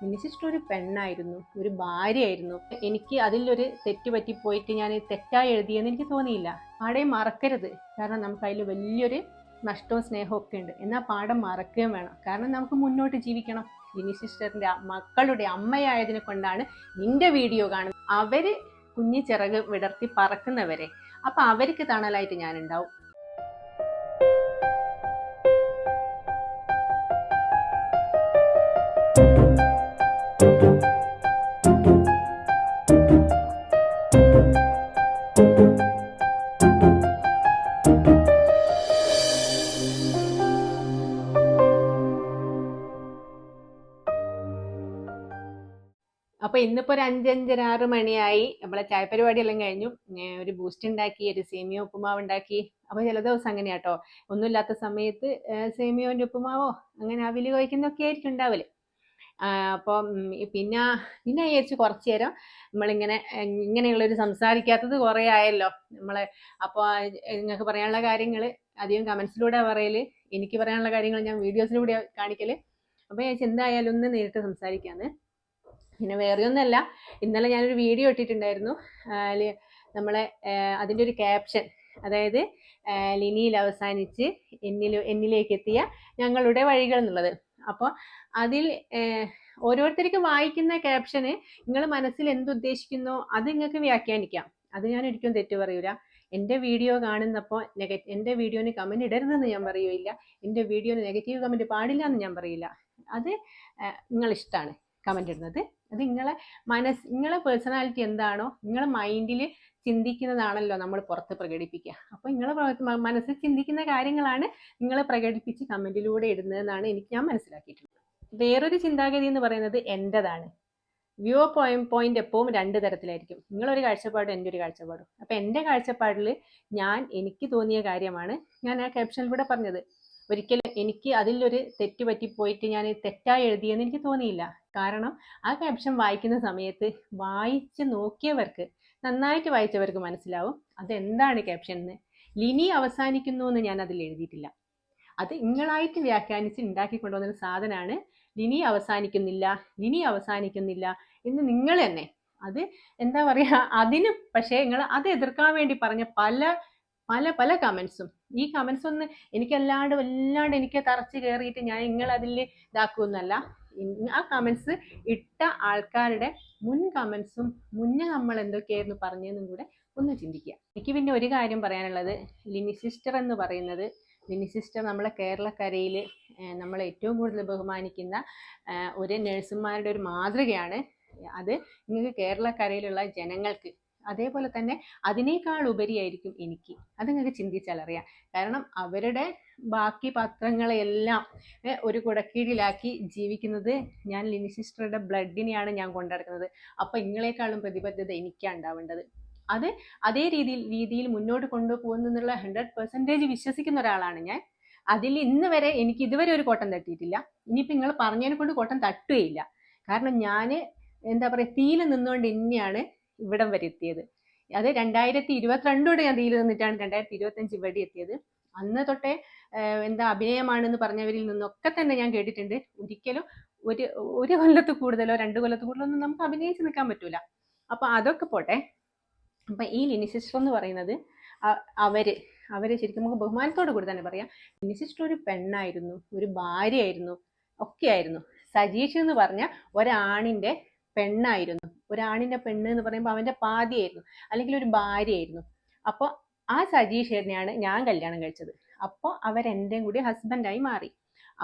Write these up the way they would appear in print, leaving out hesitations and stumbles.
Mini sister ഒരു പെണ്ണായിരുന്നു, ഒരു ഭാര്യയായിരുന്നു. എനിക്ക് അതിലൊരു തെറ്റ് പറ്റിപ്പോയിട്ട് ഞാൻ തെറ്റായി എഴുതിയെന്ന് എനിക്ക് തോന്നിയില്ല. പാഠം മറക്കരുത്, കാരണം നമുക്ക് അതിൽ വലിയൊരു നഷ്ടവും സ്നേഹവും ഒക്കെ ഉണ്ട്. എന്നാൽ പാഠം മറക്കുകയും വേണം, കാരണം നമുക്ക് മുന്നോട്ട് ജീവിക്കണം. മിനി സിസ്റ്ററിന്റെ മക്കളുടെ അമ്മയായതിനെ കൊണ്ടാണ് നിന്റെ വീഡിയോ കാണുന്നത്. അവര് കുഞ്ഞി ചിറക് വിടർത്തി പറക്കുന്നവരെ, അപ്പൊ അവർക്ക് തണലായിട്ട് ഞാൻ ഉണ്ടാവും. അപ്പൊ ഇന്നിപ്പോ ഒരു 5-5:30 മണിയായി. നമ്മളെ ചായപരിപാടി എല്ലാം കഴിഞ്ഞു. ഒരു ബൂസ്റ്റ് ഉണ്ടാക്കി, ഒരു സേമിയ ഉപ്പുമാവ് ഉണ്ടാക്കി. അപ്പൊ ചില ദിവസം അങ്ങനെയാട്ടോ, ഒന്നുമില്ലാത്ത സമയത്ത് സേമിയോന്റെ ഉപ്പുമാവോ അങ്ങനെ അവില് കഴിക്കുന്നൊക്കെ ആയിരിക്കും ഉണ്ടാവല്. അപ്പം പിന്നെ വിചാരിച്ചു കുറച്ചു നേരം നമ്മളിങ്ങനെ ഇങ്ങനെയുള്ളൊരു സംസാരിക്കാത്തത് കുറേ ആയല്ലോ നമ്മളെ. അപ്പോൾ നിങ്ങൾക്ക് പറയാനുള്ള കാര്യങ്ങൾ അധികം കമന്റ്സിലൂടെ പറയല്, എനിക്ക് പറയാനുള്ള കാര്യങ്ങൾ ഞാൻ വീഡിയോസിലൂടെ കാണിക്കല്. അപ്പോൾ എന്തായാലും ഒന്ന് നേരിട്ട് സംസാരിക്കാന്ന്. പിന്നെ വേറെയൊന്നുമല്ല, ഇന്നലെ ഞാനൊരു വീഡിയോ ഇട്ടിട്ടുണ്ടായിരുന്നു. നമ്മളെ അതിൻ്റെ ഒരു ക്യാപ്ഷൻ, അതായത് ലിനിയിൽ അവസാനിച്ച് എന്നിലേക്ക് എത്തിയ ഞങ്ങളുടെ വഴികൾ എന്നുള്ളത്. അപ്പോൾ അതിൽ ഓരോരുത്തർക്കും വായിക്കുന്ന ക്യാപ്ഷന് നിങ്ങൾ മനസ്സിൽ എന്തുദ്ദേശിക്കുന്നോ അത് നിങ്ങൾക്ക് വ്യാഖ്യാനിക്കാം. അത് ഞാൻ ഒരിക്കലും തെറ്റു പറയൂല. എൻ്റെ വീഡിയോ കാണുന്നപ്പോൾ എൻ്റെ വീഡിയോന് കമന്റ് ഇടരുതെന്ന് ഞാൻ പറയുകയില്ല. എൻ്റെ വീഡിയോന് നെഗറ്റീവ് കമന്റ് പാടില്ല എന്ന് ഞാൻ പറയില്ല. അത് നിങ്ങളിഷ്ടമാണ് കമന്റ് ഇടുന്നത്. അത് നിങ്ങളെ പേഴ്സണാലിറ്റി എന്താണോ, നിങ്ങളെ മൈൻഡിൽ ചിന്തിക്കുന്നതാണല്ലോ നമ്മൾ പുറത്ത് പ്രകടിപ്പിക്കുക. അപ്പോൾ നിങ്ങളെ മനസ്സിൽ ചിന്തിക്കുന്ന കാര്യങ്ങളാണ് നിങ്ങൾ പ്രകടിപ്പിച്ച് കമന്റിലൂടെ ഇടുന്നതെന്നാണ് ഞാൻ മനസ്സിലാക്കിയിട്ടുള്ളത്. വേറൊരു ചിന്താഗതി എന്ന് പറയുന്നത് എൻ്റെതാണ്. വ്യൂ പോയിന്റ് എപ്പോഴും 2 തരത്തിലായിരിക്കും. നിങ്ങളൊരു കാഴ്ചപ്പാടും എൻ്റെ ഒരു കാഴ്ചപ്പാടും. അപ്പം എൻ്റെ കാഴ്ചപ്പാടിൽ എനിക്ക് തോന്നിയ കാര്യമാണ് ഞാൻ ആ ക്യാപ്ഷനിലൂടെ പറഞ്ഞത്. ഒരിക്കലും എനിക്ക് അതിലൊരു തെറ്റ് പറ്റിപ്പോയിട്ട് ഞാൻ തെറ്റായി എഴുതിയെന്ന് എനിക്ക് തോന്നിയില്ല. കാരണം ആ ക്യാപ്ഷൻ വായിക്കുന്ന സമയത്ത് വായിച്ച് നോക്കിയവർക്ക്, നന്നായിട്ട് വായിച്ചവർക്ക് മനസ്സിലാവും അതെന്താണ് ക്യാപ്ഷൻ എന്ന്. ലിനി അവസാനിക്കുന്നു എന്ന് ഞാൻ അതിൽ എഴുതിയിട്ടില്ല. അത് നിങ്ങളായിട്ട് വ്യാഖ്യാനിച്ച് ഉണ്ടാക്കി കൊണ്ടുവന്ന സാധനമാണ് ലിനി അവസാനിക്കുന്നില്ല, ലിനി അവസാനിക്കുന്നില്ല എന്ന് നിങ്ങൾ തന്നെ. അത് എന്താ പറയുക, അതിന് പക്ഷേ നിങ്ങൾ അത് എതിർക്കാൻ വേണ്ടി പറഞ്ഞ പല പല പല കമന്റ്സും, ഈ കമന്റ്സ് ഒന്നും വല്ലാണ്ട് എനിക്ക് തറച്ച് കയറിയിട്ട് ഞാൻ നിങ്ങളതിൽ ഇതാക്കുമെന്നല്ല. ആ കമന്റ്സ് ഇട്ട ആൾക്കാരുടെ മുൻ കമന്റ്സും മുന്നേ നമ്മൾ എന്തൊക്കെയായിരുന്നു പറഞ്ഞതെന്നും കൂടെ ഒന്ന് ചിന്തിക്കുക. എനിക്ക് പിന്നെ ഒരു കാര്യം പറയാനുള്ളത്, ലിനി സിസ്റ്റർ എന്ന് പറയുന്നത്, ലിനി സിസ്റ്റർ നമ്മളെ കേരളക്കരയിൽ നമ്മൾ ഏറ്റവും കൂടുതൽ ബഹുമാനിക്കുന്ന ഒരു നഴ്സുമാരുടെ ഒരു മാതൃകയാണ്. അത് നിങ്ങൾക്ക് കേരളക്കരയിലുള്ള ജനങ്ങൾക്ക്, അതേപോലെ തന്നെ അതിനേക്കാൾ ഉപരിയായിരിക്കും എനിക്ക്. അത് നിങ്ങൾക്ക് ചിന്തിച്ചാൽ അറിയാം. കാരണം അവരുടെ ബാക്കി പത്രങ്ങളെല്ലാം ഒരു കുടക്കീഴിലാക്കി ജീവിക്കുന്നത് ഞാൻ ലിനി സിസ്റ്ററുടെ ബ്ലഡിനെയാണ് ഞാൻ കൊണ്ടുനടക്കുന്നത്. അപ്പം നിങ്ങളെക്കാളും പ്രതിബദ്ധത എനിക്കാണ് ഉണ്ടാവേണ്ടത്. അത് അതേ രീതിയിൽ മുന്നോട്ട് കൊണ്ടുപോകുന്നുള്ള 100% വിശ്വസിക്കുന്ന ഒരാളാണ് ഞാൻ. അതിൽ ഇന്ന് വരെ എനിക്ക് ഇതുവരെ ഒരു കോട്ടം തട്ടിയിട്ടില്ല. ഇനിയിപ്പോൾ നിങ്ങൾ പറഞ്ഞതിനെ കൊണ്ട് കോട്ടം തട്ടുകയില്ല. കാരണം ഞാൻ എന്താ പറയുക, തീയിൽ നിന്നുകൊണ്ട് തന്നെയാണ് ഇവിടം വരെ എത്തിയത്. അത് 2022 ഞാൻ തീയിൽ നിന്നിട്ടാണ് 2025 ഇവിടെ എത്തിയത്. അന്ന് തൊട്ടേ അഭിനയമാണെന്ന് പറഞ്ഞവരിൽ നിന്നൊക്കെ തന്നെ ഞാൻ കേട്ടിട്ടുണ്ട്, ഒരിക്കലും ഒരു കൊല്ലത്ത് കൂടുതലോ 2 കൊല്ലത്ത് കൂടുതലോ ഒന്നും നമുക്ക് അഭിനയിച്ച് നിൽക്കാൻ പറ്റൂല. അപ്പൊ അതൊക്കെ പോട്ടെ. അപ്പൊ ഈ ലിനി സിസ്റ്റർ എന്ന് പറയുന്നത് അവര് ശരിക്കും നമുക്ക് ബഹുമാനത്തോട് കൂടി തന്നെ പറയാം. ലിനി സിസ്റ്റർ ഒരു പെണ്ണായിരുന്നു, ഒരു ഭാര്യയായിരുന്നു, ഒക്കെ ആയിരുന്നു. സജീഷ് എന്ന് പറഞ്ഞ ഒരാണിന്റെ പെണ്ണായിരുന്നു. ഒരാണിന്റെ പെണ്ണ് എന്ന് പറയുമ്പോൾ അവന്റെ പാതിയായിരുന്നു, അല്ലെങ്കിൽ ഒരു ഭാര്യയായിരുന്നു. അപ്പോൾ ആ സജീഷനെയാണ് ഞാൻ കല്യാണം കഴിച്ചത്. അപ്പോൾ അവരെൻ്റെയും കൂടി ഹസ്ബൻഡായി മാറി.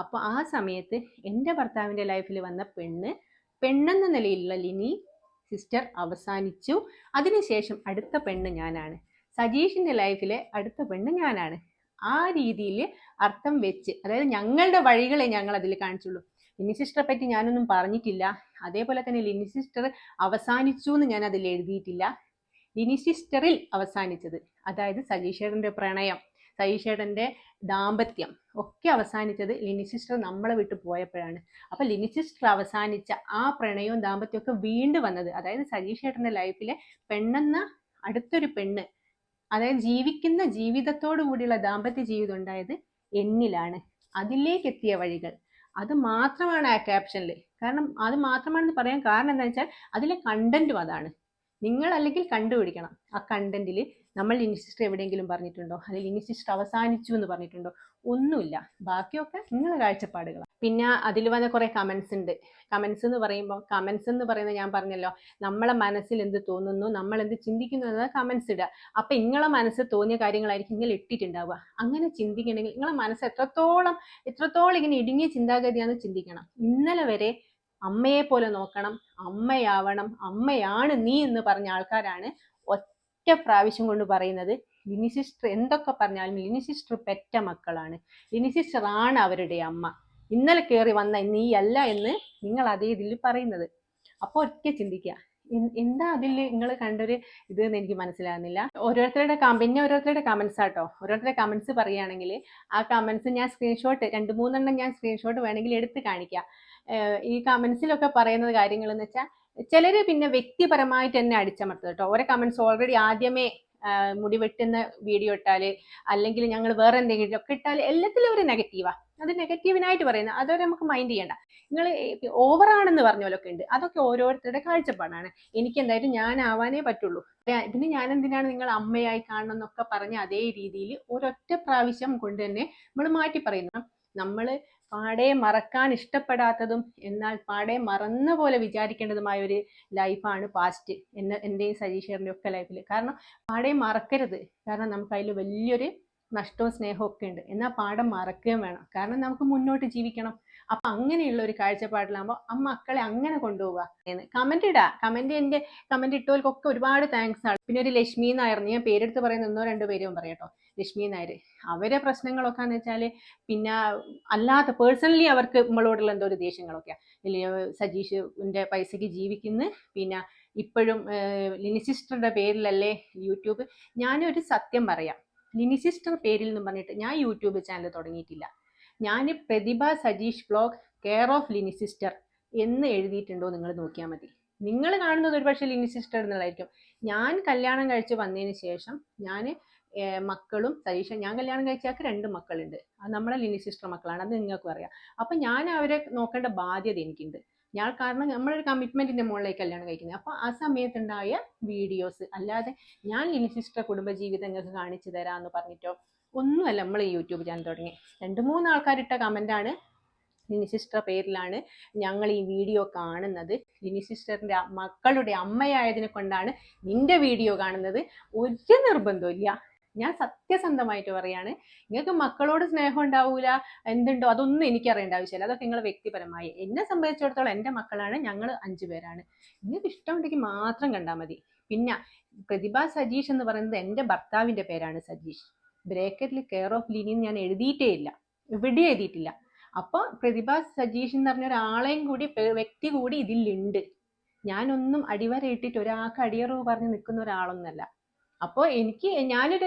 അപ്പോൾ ആ സമയത്ത് എൻ്റെ ഭർത്താവിൻ്റെ ലൈഫിൽ വന്ന പെണ്ണെന്ന നിലയിലുള്ള ലിനി സിസ്റ്റർ അവസാനിച്ചു. അതിനുശേഷം അടുത്ത പെണ്ണ് ഞാനാണ്. സജീഷിന്റെ ലൈഫിലെ അടുത്ത പെണ്ണ് ഞാനാണ്. ആ രീതിയിൽ അർത്ഥം വെച്ച്, അതായത് ഞങ്ങളുടെ വഴികളെ ഞങ്ങൾ അതിൽ കാണിച്ചുള്ളൂ. ലിനി സിസ്റ്ററെ പറ്റി ഞാനൊന്നും പറഞ്ഞിട്ടില്ല. അതേപോലെ തന്നെ ലിനി സിസ്റ്റർ അവസാനിച്ചു എന്ന് ഞാൻ അതിൽ എഴുതിയിട്ടില്ല. ലിനി സിസ്റ്ററിൽ അവസാനിച്ചത്, അതായത് സജീഷേട്ടന്റെ പ്രണയം, സജീഷേട്ടന്റെ ദാമ്പത്യം ഒക്കെ അവസാനിച്ചത് ലിനി സിസ്റ്റർ നമ്മളെ വിട്ടു പോയപ്പോഴാണ്. അപ്പൊ ലിനി സിസ്റ്റർ അവസാനിച്ച ആ പ്രണയവും ദാമ്പത്യവും ഒക്കെ വീണ്ടും വന്നത്, അതായത് സജീഷേട്ടന്റെ ലൈഫിലെ പെണ്ണെന്ന അടുത്തൊരു പെണ്ണ്, അതായത് ജീവിക്കുന്ന ജീവിതത്തോടു കൂടിയുള്ള ദാമ്പത്യ ജീവിതം ഉണ്ടായത് എന്നിലാണ്. അതിലേക്ക് എത്തിയ വഴികൾ, അത് മാത്രമാണ് ആ ക്യാപ്ഷനിൽ. കാരണം അത് മാത്രമാണെന്ന് പറയാൻ കാരണം എന്താ വെച്ചാൽ അതിലെ കണ്ടന്റും അതാണ്. നിങ്ങൾ അല്ലെങ്കിൽ കണ്ടുപിടിക്കണം ആ കണ്ടന്റിൽ നമ്മൾ ലിനി സിസ്റ്റർ എവിടെയെങ്കിലും പറഞ്ഞിട്ടുണ്ടോ, അല്ലെങ്കിൽ ലിനി സിസ്റ്റർ അവസാനിച്ചു എന്ന് പറഞ്ഞിട്ടുണ്ടോ? ഒന്നുമില്ല. ബാക്കിയൊക്കെ നിങ്ങളുടെ കാഴ്ചപ്പാടുകളാണ്. പിന്നെ അതിൽ വന്ന കുറെ കമന്റ്സ് ഉണ്ട്. കമന്റ്സ് എന്ന് പറയുന്നത് ഞാൻ പറഞ്ഞല്ലോ, നമ്മളെ മനസ്സിൽ എന്ത് തോന്നുന്നു, നമ്മൾ എന്ത് ചിന്തിക്കുന്നു എന്നത് കമന്റ്സ് ഇടുക. അപ്പൊ നിങ്ങളെ മനസ്സിൽ തോന്നിയ കാര്യങ്ങളായിരിക്കും നിങ്ങൾ ഇട്ടിട്ടുണ്ടാവുക. അങ്ങനെ ചിന്തിക്കണമെങ്കിൽ നിങ്ങളെ മനസ്സ് എത്രത്തോളം ഇങ്ങനെ ഇടുങ്ങിയ ചിന്താഗതിയാണെന്ന് ചിന്തിക്കണം. ഇന്നലെ വരെ അമ്മയെ പോലെ നോക്കണം, അമ്മയാവണം, അമ്മയാണ് നീ എന്ന് പറഞ്ഞ ആൾക്കാരാണ് ഒറ്റ പ്രാവശ്യം കൊണ്ട് പറയുന്നത് ലിനി സിസ്റ്റർ എന്തൊക്കെ പറഞ്ഞാലും ലിനി സിസ്റ്റർ പെറ്റ മക്കളാണ്, ലിനി സിസ്റ്റർ ആണ് അവരുടെ അമ്മ, ഇന്നലെ കയറി വന്ന നീയല്ല എന്ന് നിങ്ങൾ അതേ ഇതിൽ പറയുന്നത്. അപ്പോൾ ഒറ്റ ചിന്തിക്കുക, എന്താ അതിൽ നിങ്ങൾ കണ്ടൊരു ഇത് എന്ന് എനിക്ക് മനസ്സിലാകുന്നില്ല. പിന്നെ ഓരോരുത്തരുടെ കമന്റ്സ് ആട്ടോ. ഓരോരുത്തരുടെ കമന്റ്സ് പറയുകയാണെങ്കിൽ ആ കമന്റ്സ് ഞാൻ സ്ക്രീൻഷോട്ട് 2-3 ഞാൻ സ്ക്രീൻഷോട്ട് വേണമെങ്കിൽ എടുത്ത് കാണിക്കാം. ഈ കമന്റ്സിലൊക്കെ പറയുന്നത് കാര്യങ്ങൾ എന്ന് വെച്ചാൽ ചിലര് പിന്നെ വ്യക്തിപരമായിട്ട് തന്നെ അടിച്ചമർത്തും കേട്ടോ. ഓരോ കമന്റ്സ് ഓൾറെഡി ആദ്യമേ മുടി വെട്ടുന്ന വീഡിയോ ഇട്ടാല്, അല്ലെങ്കിൽ ഞങ്ങൾ വേറെ എന്തെങ്കിലും ഒക്കെ ഇട്ടാൽ എല്ലാത്തിലും ഒരു നെഗറ്റീവാ. അത് നെഗറ്റീവിനായിട്ട് പറയുന്നത്, അതൊരു നമുക്ക് മൈൻഡ് ചെയ്യണ്ട. നിങ്ങൾ ഓവറാണെന്ന് പറഞ്ഞോലൊക്കെ ഉണ്ട്. അതൊക്കെ ഓരോരുത്തരുടെ കാഴ്ചപ്പാടാണ്. എനിക്ക് എന്തായാലും ഞാൻ ആവാനേ പറ്റുള്ളൂ. പിന്നെ ഞാൻ എന്തിനാണ് നിങ്ങൾ അമ്മയായി കാണണം എന്നൊക്കെ പറഞ്ഞ അതേ രീതിയിൽ ഒരൊറ്റ പ്രാവശ്യം കൊണ്ട് തന്നെ നമ്മൾ മാറ്റി പറയുന്നു. നമ്മൾ പാടെ മറക്കാൻ ഇഷ്ടപ്പെടാത്തതും എന്നാൽ പാടെ മറന്ന പോലെ വിചാരിക്കേണ്ടതുമായ ഒരു ലൈഫാണ് പാസ്റ്റ് എന്റെയും സജീഷറിന്റെയും ഒക്കെ ലൈഫിൽ. കാരണം പാടെ മറക്കരുത്. കാരണം നമുക്ക് അതിൽ വലിയൊരു നഷ്ടവും സ്നേഹവും ഒക്കെ ഉണ്ട്. എന്നാൽ പാഠം മറക്കുകയും വേണം. കാരണം നമുക്ക് മുന്നോട്ട് ജീവിക്കണം. അപ്പൊ അങ്ങനെയുള്ള ഒരു കാഴ്ചപ്പാടിലാകുമ്പോൾ ആ മക്കളെ അങ്ങനെ കൊണ്ടുപോവുക. കമന്റ് ഇടാ. കമന്റ് ഇട്ടവർക്കൊക്കെ ഒരുപാട് താങ്ക്സ് ആണ്. പിന്നെ ഒരു ലക്ഷ്മി നായർ, ഞാൻ പേരെടുത്ത് പറയുന്ന 1-2 പേരും പറയാട്ടോ. ലക്ഷ്മി നായർ, അവരെ പ്രശ്നങ്ങളൊക്കെ എന്ന് വെച്ചാല് പിന്നെ അല്ലാത്ത പേഴ്സണലി അവർക്ക് നമ്മളോടുള്ള എന്തോ ഒരു ദേഷ്യങ്ങളൊക്കെയാ. സജീഷിന്റെ പൈസക്ക് ജീവിക്കുന്നു, പിന്നെ ഇപ്പോഴും ലിനി സിസ്റ്ററുടെ പേരിലല്ലേ യൂട്യൂബ്. ഞാനൊരു സത്യം പറയാം, ലിനി സിസ്റ്റർ പേരിൽ എന്ന് പറഞ്ഞിട്ട് ഞാൻ യൂട്യൂബ് ചാനൽ തുടങ്ങിയിട്ടില്ല. ഞാൻ Prathibha Sajeesh vlog care of Lini sister എന്ന് എഴുതിയിട്ടുണ്ടോ നിങ്ങൾ നോക്കിയാൽ മതി. നിങ്ങൾ കാണുന്നത് ഒരു പക്ഷേ ലിനി സിസ്റ്റർ എന്നുള്ളതായിരിക്കും. ഞാൻ കല്യാണം കഴിച്ച് വന്നതിന് ശേഷം ഞാൻ മക്കളും സജീഷ, ഞാൻ കല്യാണം കഴിച്ചാൾക്ക് 2 മക്കളുണ്ട്. അത് നമ്മളെ ലിനി സിസ്റ്റർ മക്കളാണ്, അത് നിങ്ങൾക്കും അറിയാം. അപ്പൊ ഞാൻ അവരെ നോക്കേണ്ട ബാധ്യത എനിക്കുണ്ട്. കാരണം നമ്മളൊരു കമ്മിറ്റ്മെന്റിന്റെ മുകളിലേക്ക് കല്യാണം കഴിക്കുന്നത്. അപ്പൊ ആ സമയത്തുണ്ടായ വീഡിയോസ്, അല്ലാതെ ഞാൻ ലിനി സിസ്റ്റർ കുടുംബജീവിതം നിങ്ങൾക്ക് കാണിച്ചു തരാമെന്ന് പറഞ്ഞിട്ടോ ഒന്നുമല്ല നമ്മൾ ഈ യൂട്യൂബ് ചാനൽ തുടങ്ങി. 2-3 ആൾക്കാരിട്ട കമന്റാണ് ലിനി സിസ്റ്റർ പേരിലാണ് ഞങ്ങൾ ഈ വീഡിയോ കാണുന്നത്, ലിനി സിസ്റ്ററിന്റെ മക്കളുടെ അമ്മയായതിനെ കൊണ്ടാണ് നിന്റെ വീഡിയോ കാണുന്നത്. ഒരു നിർബന്ധമില്ല. ഞാൻ സത്യസന്ധമായിട്ട് പറയാണ്. നിങ്ങൾക്ക് മക്കളോട് സ്നേഹം ഉണ്ടാവൂല, എന്തുണ്ടോ അതൊന്നും എനിക്ക് അറിയേണ്ട ആവശ്യമില്ല. അതൊക്കെ നിങ്ങൾ വ്യക്തിപരമായി. എന്നെ സംബന്ധിച്ചിടത്തോളം എൻ്റെ മക്കളാണ്, ഞങ്ങൾ 5 പേരാണ്. നിങ്ങൾക്ക് ഇഷ്ടമുണ്ടെങ്കിൽ മാത്രം കണ്ടാൽ മതി. പിന്നെ പ്രതിഭ സജീഷ് എന്ന് പറയുന്നത് എൻ്റെ ഭർത്താവിന്റെ പേരാണ്, സജീഷ്. ബ്രേക്കറ്റിൽ കെയർ ഓഫ് ലിനി ഞാൻ എഴുതിയിട്ടേ ഇല്ല, എവിടെ എഴുതിയിട്ടില്ല. അപ്പൊ പ്രതിഭ സജീഷ് എന്ന് പറഞ്ഞ ഒരാളെയും കൂടി വ്യക്തി കൂടി ഇതിലുണ്ട്. ഞാനൊന്നും അടിവരയിട്ടിട്ട് ഒരാൾക്ക് അടിയറവ് പറഞ്ഞ് നിൽക്കുന്ന ഒരാളൊന്നല്ല. അപ്പോൾ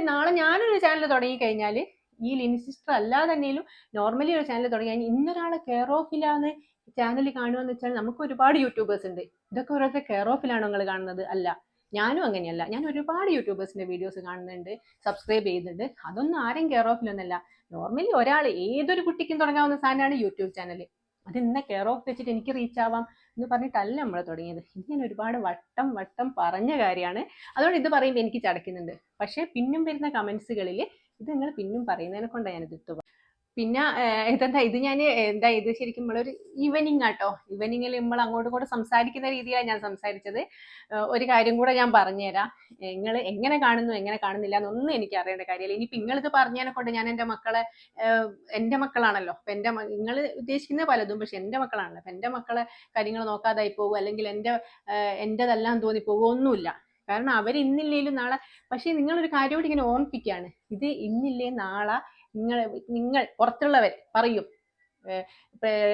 നാളെ ഞാനൊരു ചാനൽ തുടങ്ങി കഴിഞ്ഞാൽ ഈ ലിനി സിസ്റ്റർ അല്ലാതെ തന്നെയും നോർമലി ഒരു ചാനൽ തുടങ്ങി കഴിഞ്ഞാൽ ഇന്നൊരാളെ കെയർ ഓഫിലാന്ന് ചാനൽ കാണുമെന്ന് വെച്ചാൽ നമുക്ക് ഒരുപാട് യൂട്യൂബേഴ്സ് ഉണ്ട്. ഇതൊക്കെ ഓരോരുത്തർ കെയർ ഓഫിലാണോ നിങ്ങൾ കാണുന്നത്? അല്ല, ഞാനും അങ്ങനെയല്ല. ഞാൻ ഒരുപാട് യൂട്യൂബേഴ്സിന്റെ വീഡിയോസ് കാണുന്നുണ്ട്, സബ്സ്ക്രൈബ് ചെയ്യുന്നുണ്ട്. അതൊന്നും ആരെയും കെയർ ഓഫിലൊന്നല്ല. നോർമലി ഏതൊരു കുട്ടിക്കും തുടങ്ങാവുന്ന സാധനമാണ് യൂട്യൂബ് ചാനൽ. അത് ഇന്ന കെയർ ഓഫ് വെച്ചിട്ട് എനിക്ക് റീച്ച് ആവാം എന്ന് പറഞ്ഞിട്ടല്ല നമ്മൾ തുടങ്ങിയത്. ഇത് ഞാൻ ഒരുപാട് വട്ടം പറഞ്ഞ കാര്യമാണ്. അതുകൊണ്ട് ഇത് പറയുമ്പോൾ എനിക്ക് ചടക്കുന്നുണ്ട്. പക്ഷേ പിന്നും വരുന്ന കമന്റ്സുകളിൽ ഇത് നിങ്ങൾ പിന്നും പറയുന്നതിനെ കൊണ്ടാണ് ഞാനിത് ഇട്ടു. പിന്നെ ഇത് ശരിക്കും നമ്മളൊരു ഈവനിങ് ആട്ടോ. ഈവനിങ്ങിൽ നമ്മൾ അങ്ങോട്ടും ഇങ്ങോട്ടും സംസാരിക്കുന്ന രീതിയിലാണ് ഞാൻ സംസാരിച്ചത്. ഒരു കാര്യം കൂടെ ഞാൻ പറഞ്ഞുതരാം. നിങ്ങൾ എങ്ങനെ കാണുന്നു എങ്ങനെ കാണുന്നില്ല എന്നൊന്നും എനിക്ക് അറിയേണ്ട കാര്യമില്ല. ഇനിയിപ്പോൾ നിങ്ങളിത് പറഞ്ഞതിനെ കൊണ്ട് ഞാൻ എൻ്റെ മക്കളാണല്ലോ. അപ്പം നിങ്ങൾ ഉദ്ദേശിക്കുന്ന പലതും, പക്ഷെ എൻ്റെ മക്കളാണല്ലോ. അപ്പം എൻ്റെ മക്കളെ കാര്യങ്ങൾ നോക്കാതായി പോകും, അല്ലെങ്കിൽ എൻ്റെതെല്ലാം തോന്നിപ്പോകും, ഒന്നുമില്ല. കാരണം അവർ ഇന്നില്ലേലും നാളെ. പക്ഷേ നിങ്ങളൊരു കാര്യം കൂടി ഇങ്ങനെ ഓർമ്മിപ്പിക്കുകയാണ്, ഇത് ഇന്നില്ലേ നാളെ നിങ്ങൾ പുറത്തുള്ളവർ പറയും.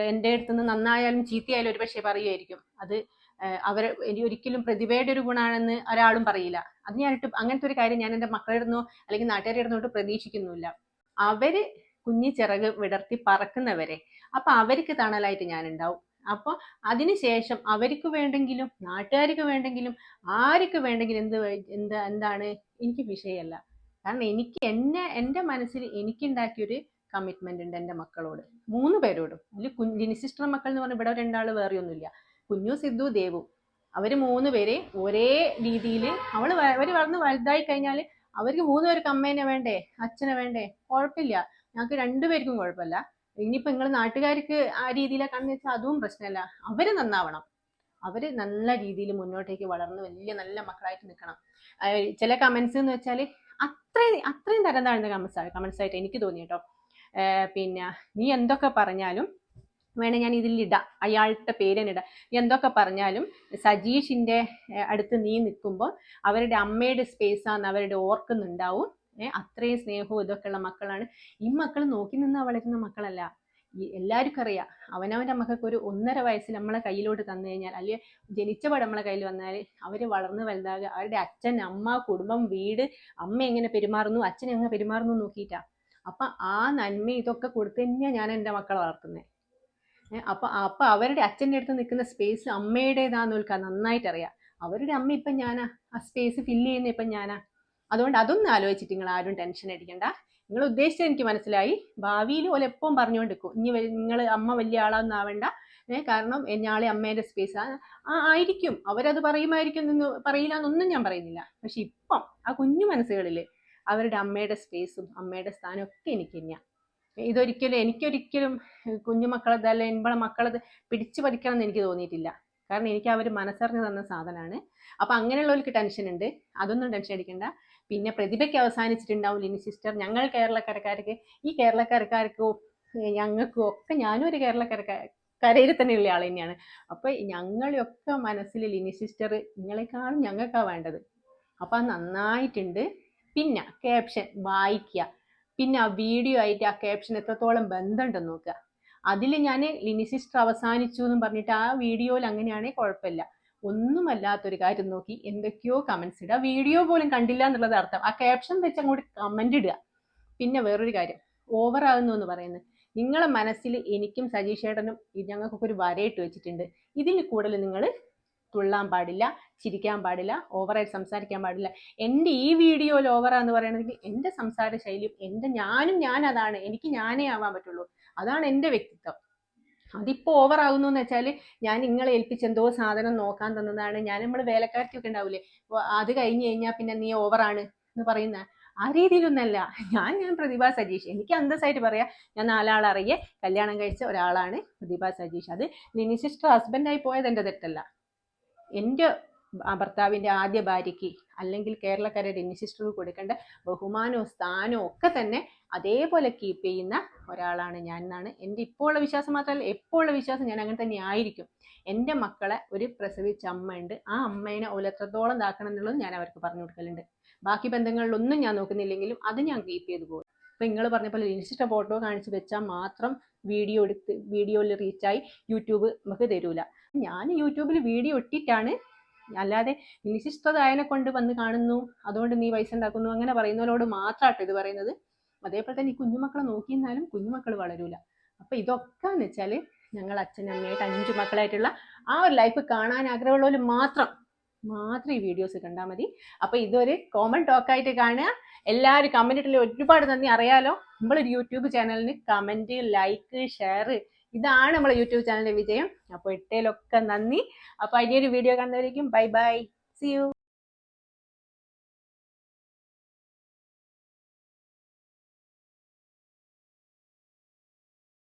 എൻ്റെ അടുത്തുനിന്ന് നന്നായാലും ചീത്തയായാലും ഒരു പക്ഷേ പറയുമായിരിക്കും. അത് ഒരിക്കലും പ്രതിഭയുടെ ഒരു ഗുണമാണെന്ന് ഒരാളും പറയില്ല. അത് അങ്ങനത്തെ ഒരു കാര്യം ഞാൻ എൻ്റെ മക്കളുടെ അടുത്തോ അല്ലെങ്കിൽ നാട്ടുകാരുടെ അടുത്തോട്ട് പ്രതീക്ഷിക്കുന്നില്ല. അവര് കുഞ്ഞി ചിറക് വിടർത്തി പറക്കുന്നവരെ, അപ്പൊ അവർക്ക് തണലായിട്ട് ഞാൻ ഉണ്ടാവും. അപ്പോൾ അതിനുശേഷം അവർക്ക് വേണ്ടെങ്കിലും നാട്ടുകാർക്ക് വേണ്ടെങ്കിലും ആർക്ക് വേണ്ടെങ്കിലും എന്താണ് എനിക്ക് വിഷയമല്ല. കാരണം എനിക്ക് എൻ്റെ മനസ്സിൽ എനിക്കുണ്ടാക്കിയൊരു കമ്മിറ്റ്മെന്റ് ഉണ്ട് എൻ്റെ മക്കളോട്, 3 പേരോടും. അതിൽ ലിനി സിസ്റ്റർ മക്കൾ എന്ന് പറഞ്ഞാൽ ഇവിടെ 2 വേറെ ഒന്നുമില്ല, കുഞ്ഞു, സിദ്ധു, ദേവു. അവര് 3 പേര് ഒരേ രീതിയിൽ അവര് വളർന്ന് വലുതായി കഴിഞ്ഞാൽ അവർക്ക് 3 പേർക്ക് അമ്മേനെ വേണ്ടേ, അച്ഛനെ വേണ്ടേ, കുഴപ്പമില്ല, ഞങ്ങൾക്ക് 2 പേർക്കും കുഴപ്പമില്ല. ഇനിയിപ്പോ നിങ്ങൾ നാട്ടുകാർക്ക് ആ രീതിയിലെ കണ്ണെന്ന് വെച്ചാൽ അതും പ്രശ്നമല്ല. അവര് നന്നാവണം, അവര് നല്ല രീതിയിൽ മുന്നോട്ടേക്ക് വളർന്ന് വലിയ നല്ല മക്കളായിട്ട് നിൽക്കണം. ചില കമന്റ്സ് എന്ന് വെച്ചാൽ അത്രയും തരം താഴ്ന്ന കമന്റ്സ് ആയിട്ട് എനിക്ക് തോന്നി കേട്ടോ. പിന്നെ നീ എന്തൊക്കെ പറഞ്ഞാലും വേണേ ഞാൻ ഇതിലിടാം, അയാളുടെ പേരിനിടാം. നീ എന്തൊക്കെ പറഞ്ഞാലും സജീഷിന്റെ അടുത്ത് നീ നിൽക്കുമ്പോൾ അവരുടെ അമ്മയുടെ സ്പേസാന്ന് അവരുടെ ഓർക്കുന്നുണ്ടാവും. അത്രയും സ്നേഹവും ഇതൊക്കെ ഉള്ള മക്കളാണ് ഈ മക്കൾ. നോക്കി നിന്ന് വളരുന്ന മക്കളല്ല. എല്ലാവർക്കും അറിയാം, അവനവൻ്റെ മക്കൾക്ക് ഒരു 1.5 വയസ്സിൽ നമ്മളെ കയ്യിലോട്ട് തന്നു കഴിഞ്ഞാൽ, അല്ലെങ്കിൽ ജനിച്ചപാട് നമ്മളെ കയ്യിൽ വന്നാൽ അവർ വളർന്ന് വലുതാകുക അവരുടെ അച്ഛൻ, അമ്മ, കുടുംബം, വീട്, അമ്മ എങ്ങനെ പെരുമാറുന്നു, അച്ഛൻ എങ്ങനെ പെരുമാറുന്നു നോക്കിയിട്ടാ. അപ്പൊ ആ നന്മ ഇതൊക്കെ കൊടുത്തു തന്നെയാണ് ഞാൻ എൻ്റെ മക്കളെ വളർത്തുന്നത്. അപ്പൊ അവരുടെ അച്ഛൻ്റെ അടുത്ത് നിൽക്കുന്ന സ്പേസ് അമ്മയുടേതാന്ന് ഓൽക്ക് നന്നായിട്ട് അറിയാം. അവരുടെ അമ്മ ഇപ്പം ഞാനാ, ആ സ്പേസ് ഫില്ല് ചെയ്യുന്ന ഇപ്പം ഞാനാ. അതുകൊണ്ട് അതൊന്നും ആലോചിച്ചിട്ട് നിങ്ങൾ ആരും ടെൻഷൻ അടിക്കണ്ട. നിങ്ങൾ ഉദ്ദേശിച്ചത് എനിക്ക് മനസ്സിലായി. ഭാവിയിൽ ഓല എപ്പോഴും പറഞ്ഞുകൊണ്ടിരിക്കും, ഇനി നിങ്ങൾ അമ്മ വലിയ ആളാവൊന്നും ആവേണ്ട, കാരണം ഞാളെ അമ്മേന്റെ സ്പേസ് ആയിരിക്കും. അവരത് പറയുമായിരിക്കും, പറയില്ല എന്നൊന്നും ഞാൻ പറയുന്നില്ല. പക്ഷെ ഇപ്പം ആ കുഞ്ഞു മനസ്സുകളിൽ അവരുടെ അമ്മയുടെ സ്പേസും അമ്മയുടെ സ്ഥാനവും ഒക്കെ എനിക്ക് തന്നെയാണ്. എനിക്കൊരിക്കലും കുഞ്ഞുമക്കളത് അല്ല നമ്മളെ മക്കളത് പിടിച്ചു പറിക്കണം എന്ന് എനിക്ക് തോന്നിയിട്ടില്ല. കാരണം എനിക്ക് അവർ മനസ്സറിഞ്ഞ് തന്ന സാധനമാണ്. അപ്പം അങ്ങനെയുള്ളവർക്ക് ടെൻഷൻ ഉണ്ട്, അതൊന്നും ടെൻഷൻ അടിക്കണ്ട. പിന്നെ പ്രതിഭയ്ക്ക് അവസാനിച്ചിട്ടുണ്ടാവും ലിനി സിസ്റ്റർ. ഞങ്ങൾ കേരളക്കരക്കാർക്ക്, ഈ കേരളക്കരക്കാർക്കോ ഞങ്ങൾക്കും ഒക്കെ, ഞാനും ഒരു കരയിൽ തന്നെയുള്ള ആൾ തന്നെയാണ്. അപ്പൊ ഞങ്ങളെയൊക്കെ മനസ്സിൽ ലിനി സിസ്റ്റർ നിങ്ങളെക്കാളും ഞങ്ങൾക്കാണ് വേണ്ടത്. അപ്പം അത് നന്നായിട്ടുണ്ട്. പിന്നെ ക്യാപ്ഷൻ വായിക്കുക, പിന്നെ ആ വീഡിയോ ആയിട്ട് ആ ക്യാപ്ഷൻ എത്രത്തോളം ബന്ധമുണ്ടെന്ന് നോക്കുക. അതിൽ ഞാൻ ലിനി സിസ്റ്റർ അവസാനിച്ചു എന്നും പറഞ്ഞിട്ട് ആ വീഡിയോയിൽ അങ്ങനെയാണെങ്കിൽ കുഴപ്പമില്ല. ഒന്നുമല്ലാത്തൊരു കാര്യം നോക്കി എന്തൊക്കെയോ കമന്റ്സ് ഇടുക, വീഡിയോ പോലും കണ്ടില്ല എന്നുള്ളത് അർത്ഥം. ആ ക്യാപ്ഷൻ വെച്ച് അങ്ങോട്ട് കമന്റ് ഇടുക. പിന്നെ വേറൊരു കാര്യം, ഓവർ ആകുന്നു എന്ന് പറയുന്നത്, നിങ്ങളെ മനസ്സിൽ എനിക്കും സജീഷ് ചേട്ടനും ഞങ്ങൾക്കൊക്കെ ഒരു വരയിട്ട് വെച്ചിട്ടുണ്ട്. ഇതിൽ കൂടുതൽ നിങ്ങൾ തുള്ളാൻ പാടില്ല, ചിരിക്കാൻ പാടില്ല, ഓവറായിട്ട് സംസാരിക്കാൻ പാടില്ല. എൻ്റെ ഈ വീഡിയോയിൽ ഓവറാന്ന് പറയണമെങ്കിൽ എൻ്റെ സംസാര ശൈലിയും ഞാൻ അതാണ്, എനിക്ക് ഞാനേ ആവാൻ പറ്റുള്ളൂ. അതാണ് എൻ്റെ വ്യക്തിത്വം. അതിപ്പോ ഓവർ ആകുന്നു എന്ന് വെച്ചാൽ ഞാൻ നിങ്ങളെ ഏൽപ്പിച്ച് എന്തോ സാധനം നോക്കാൻ തന്നതാണ്, നമ്മൾ വേലക്കാർക്കൊക്കെ ഉണ്ടാവൂലേ, അത് കഴിഞ്ഞ് കഴിഞ്ഞാൽ പിന്നെ നീ ഓവറാണ് എന്ന് പറയുന്ന ആ രീതിയിലൊന്നല്ല. ഞാൻ പ്രതിഭ സജീഷ്, എനിക്ക് അന്തസ്സായിട്ട് പറയാം, ഞാൻ 4 ആളറിയെ കല്യാണം കഴിച്ച ഒരാളാണ് പ്രതിഭ സജീഷ്. അത് ലിനി സിസ്റ്റർ ഹസ്ബൻഡായി പോയത് എൻ്റെ തെറ്റല്ല. എൻ്റെ ഭർത്താവിൻ്റെ ആദ്യ ഭാര്യയ്ക്ക് അല്ലെങ്കിൽ കേരളക്കരയുടെ ലിനി സിസ്റ്റർ കൊടുക്കേണ്ട ബഹുമാനവും സ്ഥാനവും ഒക്കെ തന്നെ അതേപോലെ കീപ്പ് ചെയ്യുന്ന ഒരാളാണ് ഞാൻ എന്നാണ് എൻ്റെ ഇപ്പോൾ ഉള്ള വിശ്വാസം. മാത്രമല്ല എപ്പോഴുള്ള വിശ്വാസം, ഞാൻ അങ്ങനെ തന്നെ ആയിരിക്കും. എൻ്റെ മക്കളെ ഒരു പ്രസവിച്ച അമ്മയുണ്ട്, ആ അമ്മേനെ എത്രത്തോളം ഇതാക്കണം എന്നുള്ളത് ഞാൻ അവർക്ക് പറഞ്ഞു കൊടുക്കലുണ്ട്. ബാക്കി ബന്ധങ്ങളിലൊന്നും ഞാൻ നോക്കുന്നില്ലെങ്കിലും അത് ഞാൻ കീപ്പ് ചെയ്തു പോകും. ഇപ്പം നിങ്ങൾ പറഞ്ഞ പോലെ ലിനി സിസ്റ്റർ ഫോട്ടോ കാണിച്ച് വെച്ചാൽ മാത്രം വീഡിയോയിൽ റീച്ചായി യൂട്യൂബ് നമുക്ക് തരൂല. ഞാൻ യൂട്യൂബിൽ വീഡിയോ ഇട്ടിട്ടാണ്, അല്ലാതെ ലിനി സിസ്റ്റർ അതിനെ കൊണ്ട് വന്ന് കാണുന്നു അതുകൊണ്ട് നീ പൈസ ഉണ്ടാക്കുന്നു അങ്ങനെ പറയുന്നവരോട് മാത്രമാട്ടോ ഇത് പറയുന്നത്. അതേപോലെ തന്നെ ഈ കുഞ്ഞുമക്കളെ നോക്കിയിരുന്നാലും കുഞ്ഞുമക്കൾ വളരൂല. അപ്പൊ ഇതൊക്കെ എന്ന് വെച്ചാൽ ഞങ്ങൾ അച്ഛനമ്മയായിട്ട് 5 മക്കളായിട്ടുള്ള ആ ഒരു ലൈഫ് കാണാൻ ആഗ്രഹമുള്ളവർ മാത്രം ഈ വീഡിയോസ് കണ്ടാൽ മതി. അപ്പൊ ഇതൊരു കോമൺ ടോക്കായിട്ട് കാണുക. എല്ലാവരും കമന്റ് ഇട്ടില്ല, ഒരുപാട് നന്ദി. അറിയാലോ, നമ്മളൊരു യൂട്യൂബ് ചാനലിന് കമന്റ്, ലൈക്ക്, ഷെയർ, ഇതാണ് നമ്മളെ യൂട്യൂബ് ചാനലിന്റെ വിജയം. അപ്പോൾ ഇട്ടേലൊക്കെ നന്ദി. അപ്പോൾ അതിനൊരു വീഡിയോ കാണുന്നവരേക്കും ബൈ ബൈ, സി യു.